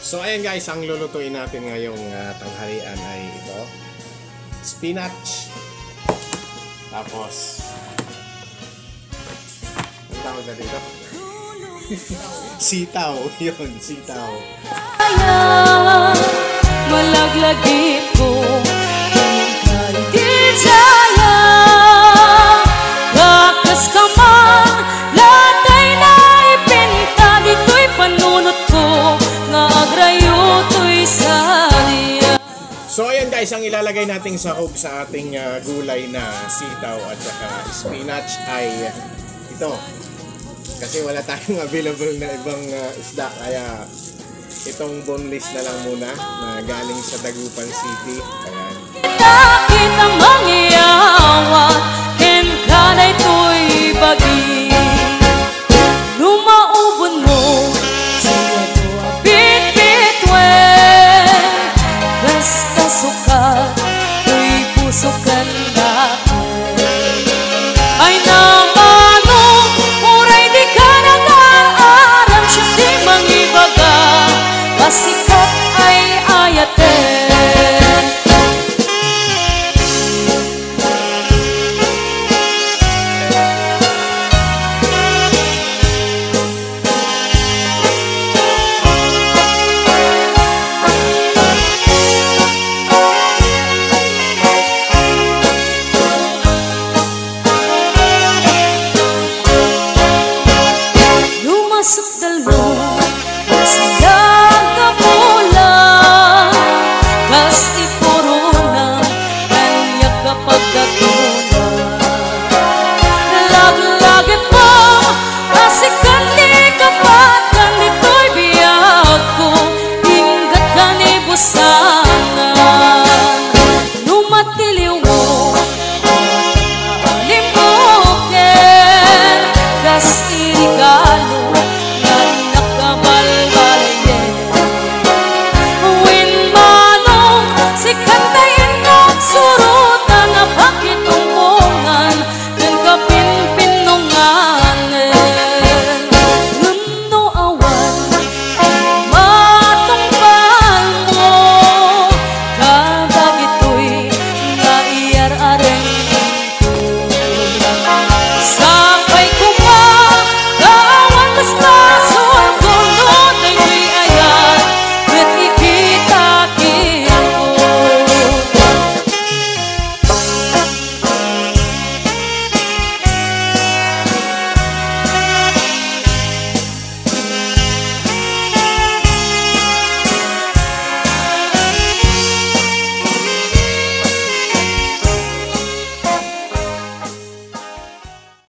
So ayan guys, ang lulutuin natin ngayong tanghalian ay ito. Spinach. Tapos ang tawag na dito? Sitaw. Yun, sitaw. Malaglagit ko di saya lakas ka man latay na ipinta dito'y panunot ko nga agrayo to'y sa diya. So ayan guys, ang ilalagay nating sahog sa ating gulay na sitaw at saka spinach ay ito. Kasi wala tayong available na ibang isda, kaya itong boneless na lang muna na galing sa Dagupan City. Ayan. Kita